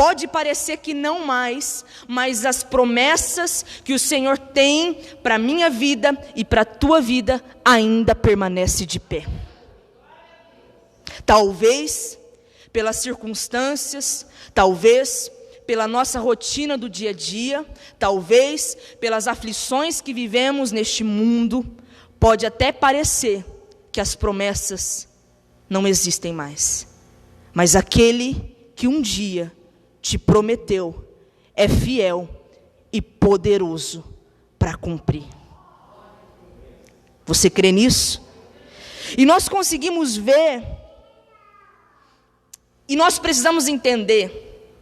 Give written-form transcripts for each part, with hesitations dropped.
Pode parecer que não mais, mas as promessas que o Senhor tem para a minha vida e para a tua vida ainda permanecem de pé. Talvez pelas circunstâncias, talvez pela nossa rotina do dia a dia, talvez pelas aflições que vivemos neste mundo, pode até parecer que as promessas não existem mais. Mas aquele que um dia te prometeu é fiel e poderoso para cumprir. Você crê nisso? E nós conseguimos ver, e nós precisamos entender,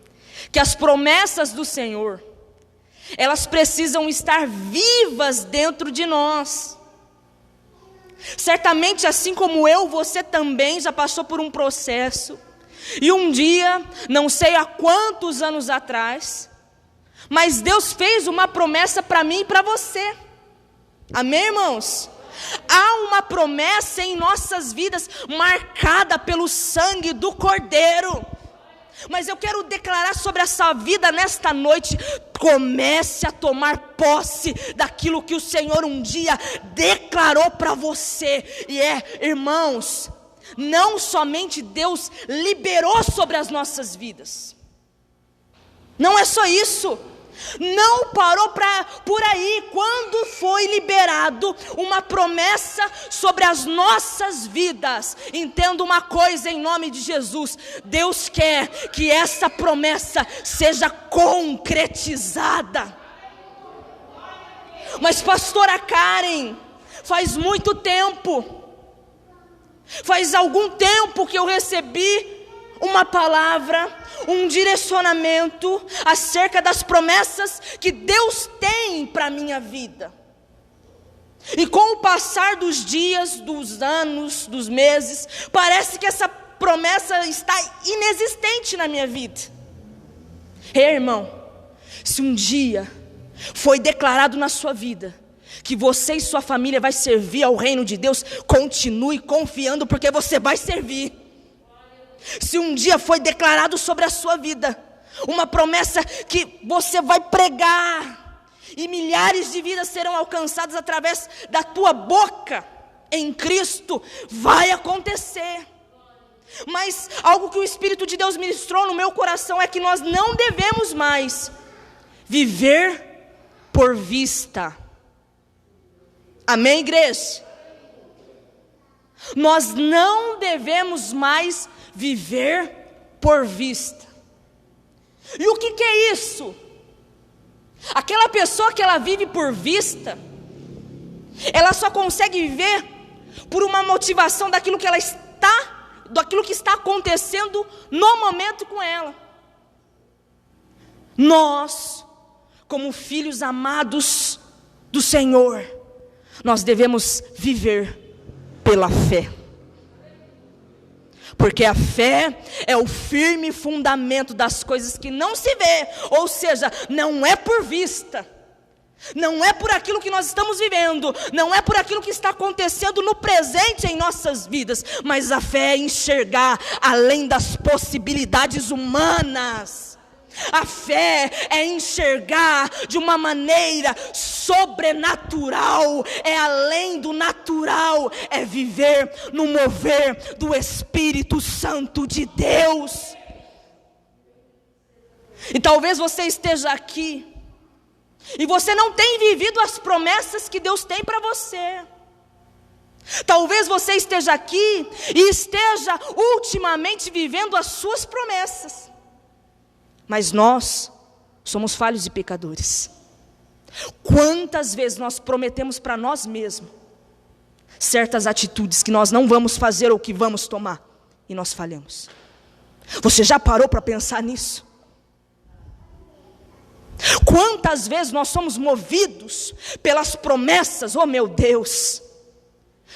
que as promessas do Senhor, elas precisam estar vivas dentro de nós. Certamente, assim como eu, você também já passou por um processo, e um dia, não sei há quantos anos atrás, mas Deus fez uma promessa para mim e para você. Amém, irmãos? Há uma promessa em nossas vidas, marcada pelo sangue do Cordeiro. Mas eu quero declarar sobre essa vida nesta noite: comece a tomar posse daquilo que o Senhor um dia declarou para você. E irmãos, não somente Deus liberou sobre as nossas vidas, não é só isso. Não parou por aí. Quando foi liberado uma promessa sobre as nossas vidas, entenda uma coisa em nome de Jesus: Deus quer que essa promessa seja concretizada. Mas pastora Karen, faz muito tempo, faz algum tempo que eu recebi uma palavra, um direcionamento acerca das promessas que Deus tem para a minha vida. E com o passar dos dias, dos anos, dos meses, parece que essa promessa está inexistente na minha vida. Ei, irmão, se um dia foi declarado na sua vida que você e sua família vai servir ao reino de Deus, continue confiando, porque você vai servir. Se um dia foi declarado sobre a sua vida uma promessa que você vai pregar, e milhares de vidas serão alcançadas através da tua boca em Cristo, vai acontecer. Mas algo que o Espírito de Deus ministrou no meu coração é que nós não devemos mais viver por vista. Amém, igreja? Nós não devemos mais viver por vista. E o que é isso? Aquela pessoa que ela vive por vista, ela só consegue viver por uma motivação daquilo que está acontecendo no momento com ela. Nós, como filhos amados do Senhor, nós devemos viver pela fé. Porque a fé é o firme fundamento das coisas que não se vê, ou seja, não é por vista, não é por aquilo que nós estamos vivendo, não é por aquilo que está acontecendo no presente em nossas vidas, mas a fé é enxergar além das possibilidades humanas. A fé é enxergar de uma maneira sobrenatural, é além do natural, é viver no mover do Espírito Santo de Deus. E talvez você esteja aqui e você não tenha vivido as promessas que Deus tem para você. Talvez você esteja aqui e esteja ultimamente vivendo as suas promessas. Mas nós somos falhos e pecadores. Quantas vezes nós prometemos para nós mesmos certas atitudes que nós não vamos fazer ou que vamos tomar, e nós falhamos. Você já parou para pensar nisso? Quantas vezes nós somos movidos pelas promessas, oh meu Deus,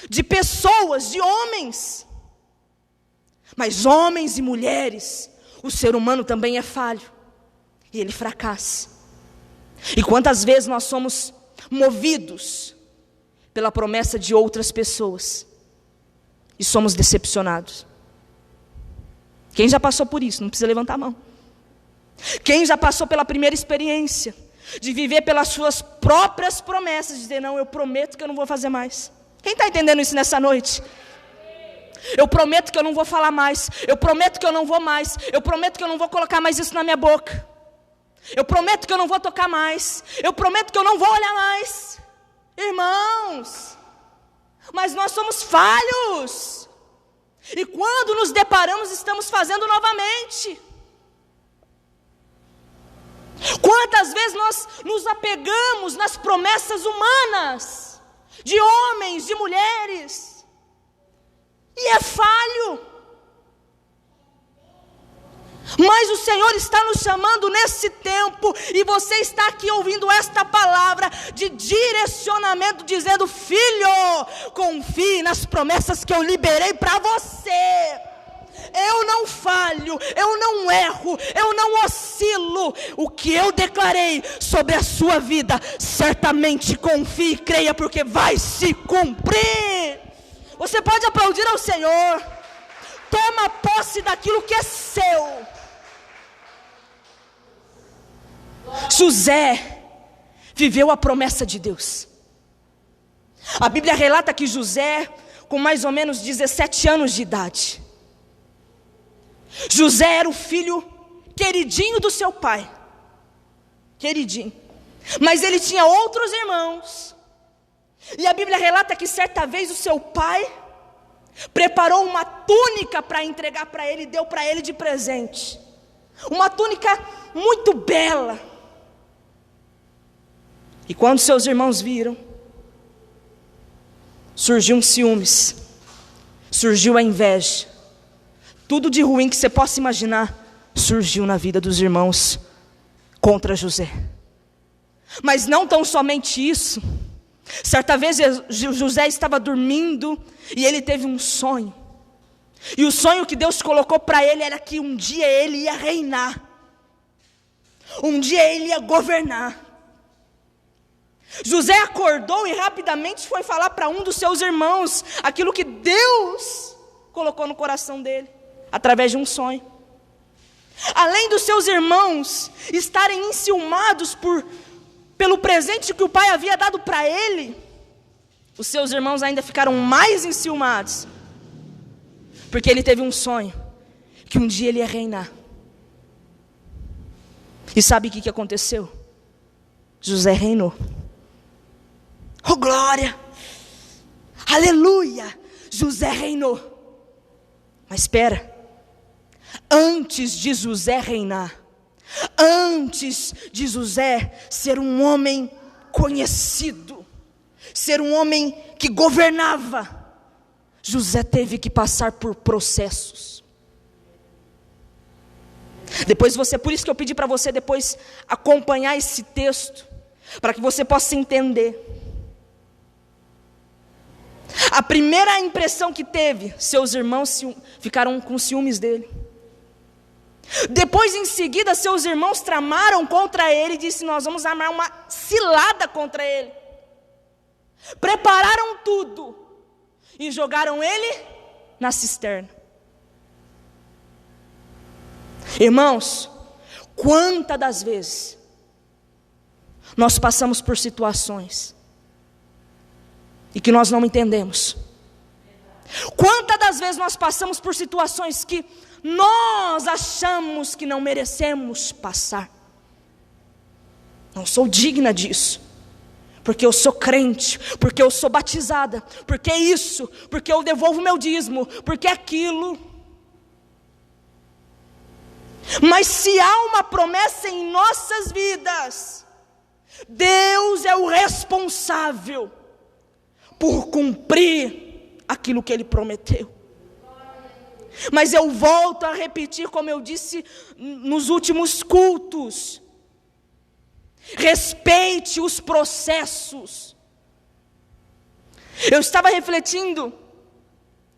de pessoas, de homens, mas homens e mulheres, o ser humano também é falho, e ele fracassa. E quantas vezes nós somos movidos pela promessa de outras pessoas, e somos decepcionados. Quem já passou por isso? Não precisa levantar a mão. Quem já passou pela primeira experiência de viver pelas suas próprias promessas, de dizer, não, eu prometo que eu não vou fazer mais. Quem está entendendo isso nessa noite? Eu prometo que eu não vou falar mais, eu prometo que eu não vou mais, eu prometo que eu não vou colocar mais isso na minha boca, eu prometo que eu não vou tocar mais, eu prometo que eu não vou olhar mais. Irmãos, mas nós somos falhos, e quando nos deparamos, estamos fazendo novamente. Quantas vezes nós nos apegamos nas promessas humanas, de homens, de mulheres, e é falho. Mas o Senhor está nos chamando nesse tempo, e você está aqui ouvindo esta palavra de direcionamento, dizendo, filho, confie nas promessas que eu liberei para você. Eu não falho, eu não erro, eu não oscilo. O que eu declarei sobre a sua vida, certamente confie e creia, porque vai se cumprir. Você pode aplaudir ao Senhor. Toma posse daquilo que é seu. José viveu a promessa de Deus. A Bíblia relata que José, com mais ou menos 17 anos de idade, José era o filho queridinho do seu pai, queridinho, mas ele tinha outros irmãos, e a Bíblia relata que certa vez o seu pai preparou uma túnica para entregar para ele, e deu para ele de presente, uma túnica muito bela, e quando seus irmãos viram, surgiu um ciúmes, surgiu a inveja, tudo de ruim que você possa imaginar surgiu na vida dos irmãos contra José. Mas não tão somente isso. Certa vez José estava dormindo e ele teve um sonho. E o sonho que Deus colocou para ele era que um dia ele ia reinar. Um dia ele ia governar. José acordou e rapidamente foi falar para um dos seus irmãos aquilo que Deus colocou no coração dele, através de um sonho. Além dos seus irmãos estarem enciumados pelo presente que o pai havia dado para ele, os seus irmãos ainda ficaram mais enciumados, porque ele teve um sonho, que um dia ele ia reinar. E sabe o que aconteceu? José reinou. Oh glória! Aleluia! José reinou. Mas espera, antes de José reinar, antes de José ser um homem conhecido, ser um homem que governava, José teve que passar por processos. Por isso que eu pedi para você depois acompanhar esse texto, para que você possa entender. A primeira impressão que teve, seus irmãos ficaram com ciúmes dele. Depois, em seguida, seus irmãos tramaram contra ele e disse: nós vamos armar uma cilada contra ele. Prepararam tudo e jogaram ele na cisterna. Irmãos, quantas das vezes nós passamos por situações e que nós não entendemos? Quantas das vezes nós passamos por situações que nós achamos que não merecemos passar? Não sou digna disso, porque eu sou crente, porque eu sou batizada, porque isso, porque eu devolvo meu dízimo, porque aquilo. Mas se há uma promessa em nossas vidas, Deus é o responsável por cumprir aquilo que Ele prometeu. Mas eu volto a repetir, como eu disse nos últimos cultos: respeite os processos. Eu estava refletindo,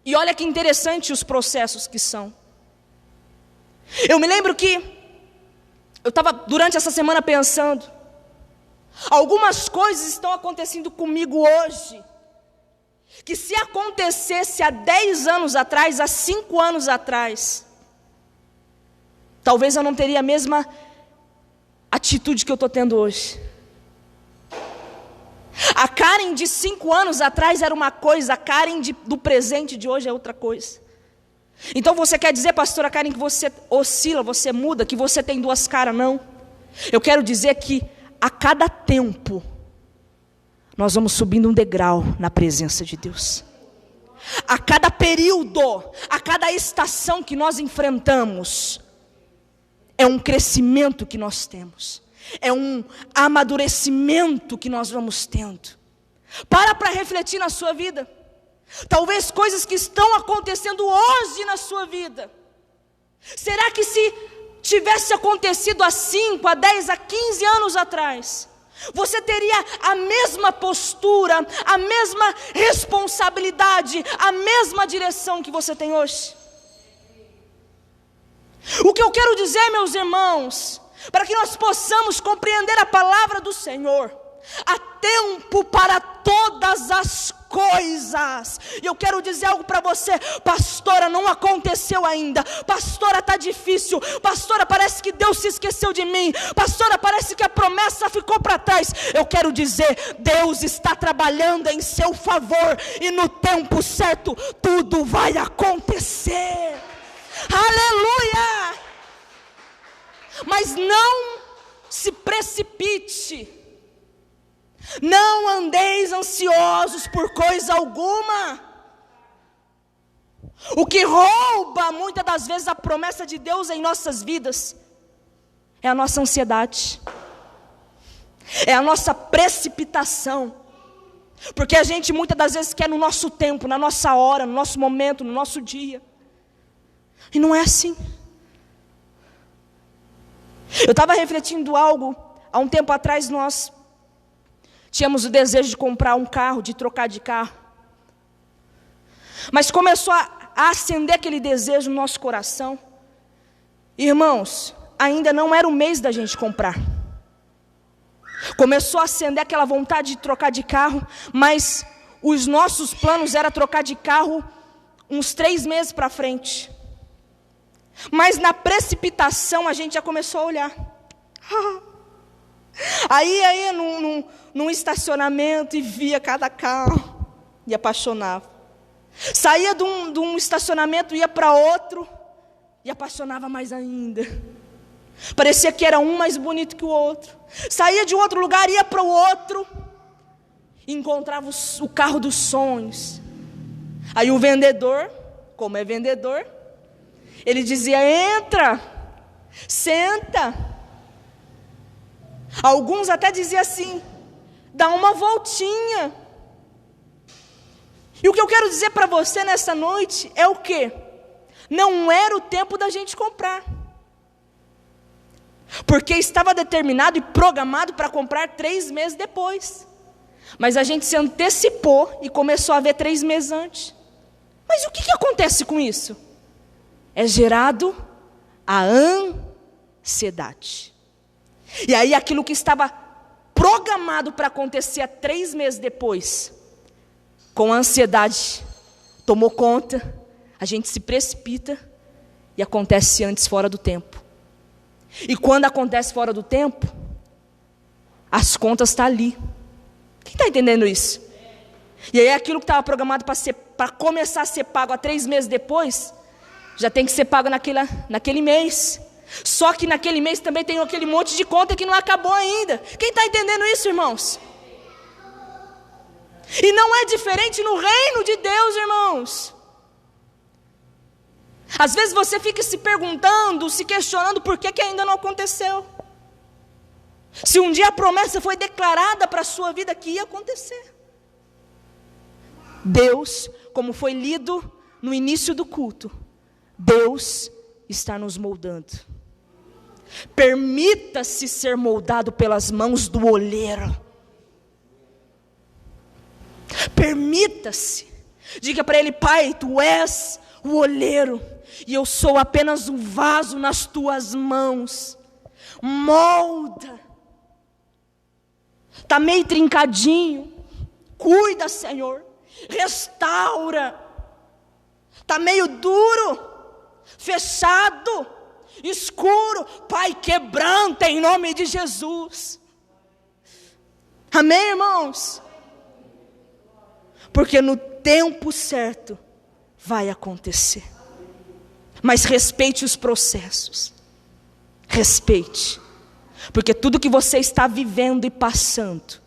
e olha que interessante os processos que são. Eu me lembro que eu estava durante essa semana pensando, algumas coisas estão acontecendo comigo hoje, que se acontecesse há 10 anos atrás, há 5 anos atrás, talvez eu não teria a mesma atitude que eu estou tendo hoje. A Karen de 5 anos atrás era uma coisa, a Karen do presente de hoje é outra coisa. Então você quer dizer, pastora Karen, que você oscila, você muda, que você tem duas caras? Não. Eu quero dizer que a cada tempo nós vamos subindo um degrau na presença de Deus. A cada período, a cada estação que nós enfrentamos, é um crescimento que nós temos, é um amadurecimento que nós vamos tendo. Para refletir na sua vida. Talvez coisas que estão acontecendo hoje na sua vida. Será que se tivesse acontecido há 5, há 10, há 15 anos atrás, você teria a mesma postura, a mesma responsabilidade, a mesma direção que você tem hoje? O que eu quero dizer, meus irmãos, para que nós possamos compreender a palavra do Senhor: há tempo para todas as coisas. E eu quero dizer algo para você: pastora, não aconteceu ainda. Pastora, está difícil. Pastora, parece que Deus se esqueceu de mim. Pastora, parece que a promessa ficou para trás. Eu quero dizer, Deus está trabalhando em seu favor, e no tempo certo tudo vai acontecer. Aleluia! Mas não se precipite. Não andeis ansiosos por coisa alguma. O que rouba muitas das vezes a promessa de Deus em nossas vidas é a nossa ansiedade, é a nossa precipitação. Porque a gente muitas das vezes quer no nosso tempo, na nossa hora, no nosso momento, no nosso dia. E não é assim. Eu estava refletindo algo. Há um tempo atrás nós tínhamos o desejo de comprar um carro, de trocar de carro. Mas começou a acender aquele desejo no nosso coração. Irmãos, ainda não era o mês da gente comprar. Começou a acender aquela vontade de trocar de carro, mas os nossos planos era trocar de carro uns 3 meses para frente. Mas na precipitação a gente já começou a olhar. Aí num estacionamento e via cada carro e apaixonava. Saía de um estacionamento, ia para outro e apaixonava mais ainda. Parecia que era um mais bonito que o outro. Saía de outro lugar, ia para o outro e encontrava o carro dos sonhos. Aí o vendedor, como é vendedor, ele dizia: entra, senta. Alguns até diziam assim: dá uma voltinha. E o que eu quero dizer para você nessa noite é o quê? Não era o tempo da gente comprar, porque estava determinado e programado para comprar 3 meses depois. Mas a gente se antecipou e começou a ver 3 meses antes. Mas o que acontece com isso? É gerado a ansiedade. E aí aquilo que estava programado para acontecer há 3 meses depois, com a ansiedade, tomou conta, a gente se precipita e acontece antes, fora do tempo. E quando acontece fora do tempo, as contas estão ali. Quem está entendendo isso? E aí aquilo que estava programado para começar a ser pago há 3 meses depois, já tem que ser pago naquele mês. Só que naquele mês também tem aquele monte de conta que não acabou ainda. Quem está entendendo isso, irmãos? E não é diferente no reino de Deus, irmãos. Às vezes você fica se perguntando, se questionando por que ainda não aconteceu. Se um dia a promessa foi declarada para a sua vida que ia acontecer. Deus, como foi lido no início do culto, Deus está nos moldando. Permita-se ser moldado pelas mãos do olheiro. Permita-se. Diga para ele: Pai, tu és o olheiro e eu sou apenas um vaso nas tuas mãos. Molda. Está meio trincadinho. Cuida, Senhor. Restaura. Está meio duro, fechado. escuro. Pai, quebranta em nome de Jesus. Amém, irmãos? Porque no tempo certo vai acontecer. Mas respeite os processos. Respeite. Porque tudo que você está vivendo e passando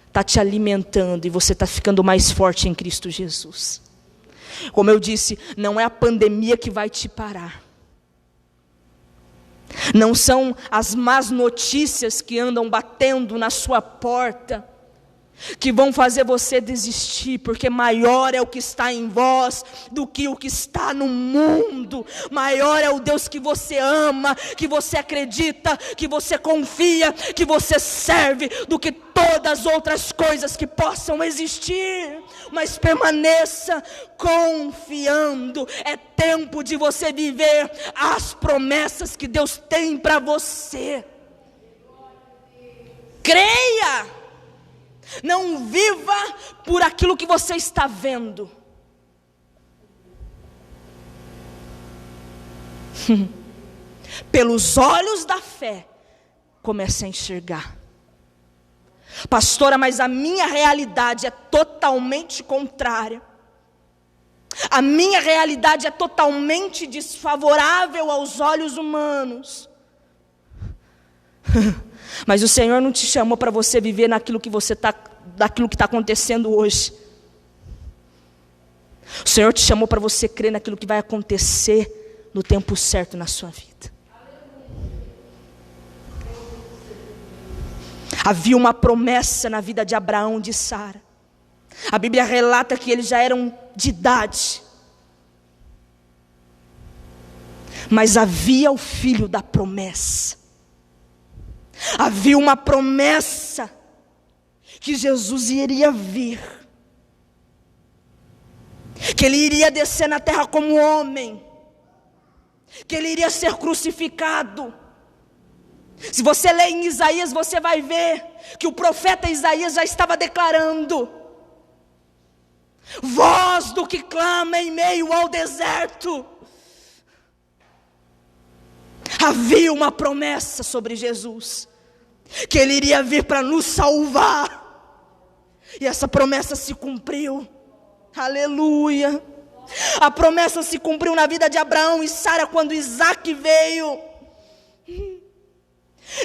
está te alimentando e você está ficando mais forte em Cristo Jesus. Como eu disse, não é a pandemia que vai te parar. Não são as más notícias que andam batendo na sua porta que vão fazer você desistir, porque maior é o que está em vós do que o que está no mundo. Maior é o Deus que você ama, que você acredita, que você confia, que você serve, do que todas as outras coisas que possam existir. Mas permaneça confiando. É tempo de você viver as promessas que Deus tem para você. Creia. Não viva por aquilo que você está vendo. Pelos olhos da fé, comece a enxergar. Pastora, mas a minha realidade é totalmente contrária. A minha realidade é totalmente desfavorável aos olhos humanos. Mas o Senhor não te chamou para você viver daquilo que está acontecendo hoje. O Senhor te chamou para você crer naquilo que vai acontecer no tempo certo na sua vida. Havia uma promessa na vida de Abraão e de Sara. A Bíblia relata que eles já eram de idade. Mas havia o filho da promessa. Havia uma promessa que Jesus iria vir, que Ele iria descer na terra como homem, que Ele iria ser crucificado. Se você ler em Isaías, você vai ver que o profeta Isaías já estava declarando: voz do que clama em meio ao deserto. Havia uma promessa sobre Jesus, que Ele iria vir para nos salvar. E essa promessa se cumpriu. Aleluia. A promessa se cumpriu na vida de Abraão e Sara quando Isaac veio.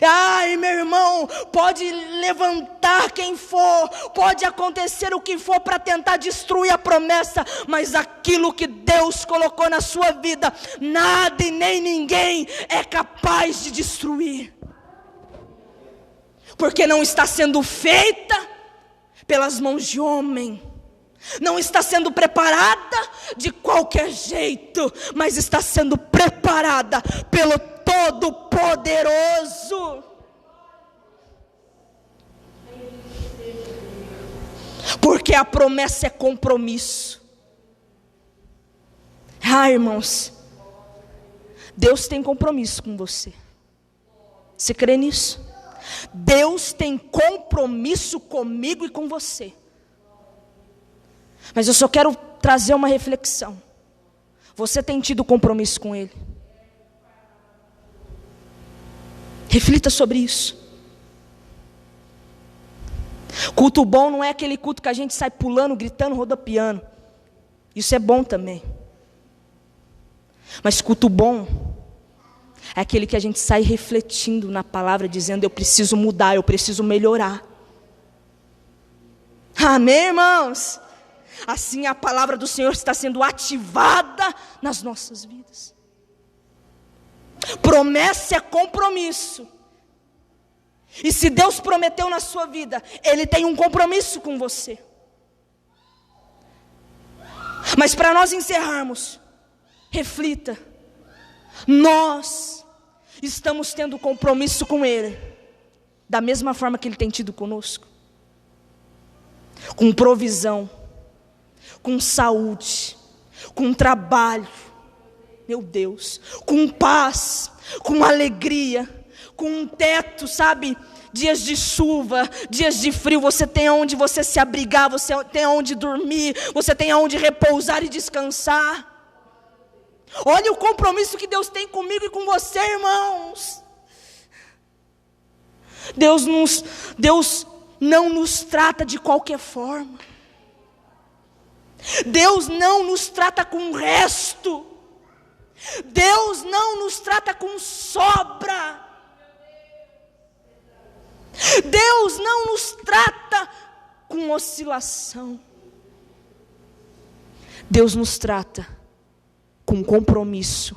Ai, meu irmão, pode levantar quem for, pode acontecer o que for para tentar destruir a promessa, mas aquilo que Deus colocou na sua vida, nada e nem ninguém é capaz de destruir. Porque não está sendo feita pelas mãos de homem, não está sendo preparada de qualquer jeito, mas está sendo preparada pelo Todo-Poderoso. Porque a promessa é compromisso. Irmãos, Deus tem compromisso com você. Você crê nisso? Deus tem compromisso comigo e com você. Mas eu só quero trazer uma reflexão. Você tem tido compromisso com Ele? Reflita sobre isso. Culto bom não é aquele culto que a gente sai pulando, gritando, rodopiando. Isso é bom também. Mas culto bom é aquele que a gente sai refletindo na palavra, dizendo: eu preciso mudar, eu preciso melhorar. Amém, irmãos? Assim a palavra do Senhor está sendo ativada nas nossas vidas. Promessa é compromisso. E se Deus prometeu na sua vida, Ele tem um compromisso com você. Mas para nós encerrarmos, reflita. Nós estamos tendo compromisso com Ele, da mesma forma que Ele tem tido conosco. Com provisão, com saúde, com trabalho, meu Deus, com paz, com alegria, com um teto, sabe? Dias de chuva, dias de frio, você tem onde você se abrigar, você tem onde dormir, você tem onde repousar e descansar. Olha o compromisso que Deus tem comigo e com você, irmãos. Deus não nos trata de qualquer forma. Deus não nos trata com resto. Deus não nos trata com sobra. Deus não nos trata com oscilação. Deus nos trata com compromisso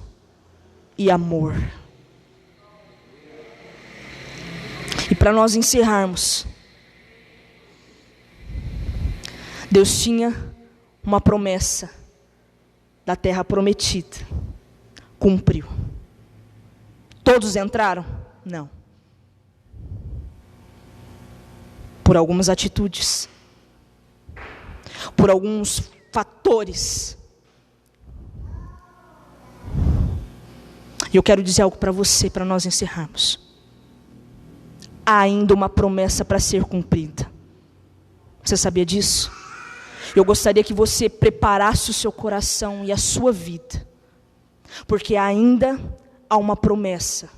e amor. E para nós encerrarmos, Deus tinha uma promessa da terra prometida. Cumpriu. Todos entraram? Não. Por algumas atitudes, por alguns fatores. E eu quero dizer algo para você, para nós encerrarmos. Há ainda uma promessa para ser cumprida. Você sabia disso? Eu gostaria que você preparasse o seu coração e a sua vida, porque ainda há uma promessa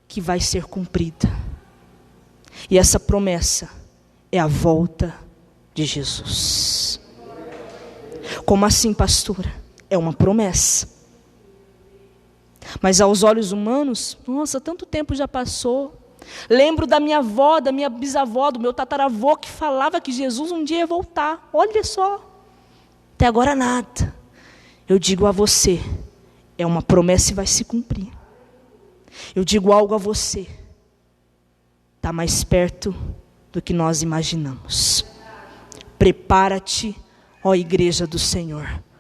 que vai ser cumprida. E essa promessa é a volta de Jesus. Como assim, pastora? É uma promessa. Mas aos olhos humanos, nossa, tanto tempo já passou. Lembro da minha avó, da minha bisavó, do meu tataravô, que falava que Jesus um dia ia voltar. Olha só, até agora nada. Eu digo a você, é uma promessa e vai se cumprir. Eu digo algo a você, está mais perto do que nós imaginamos. Prepara-te, ó igreja do Senhor,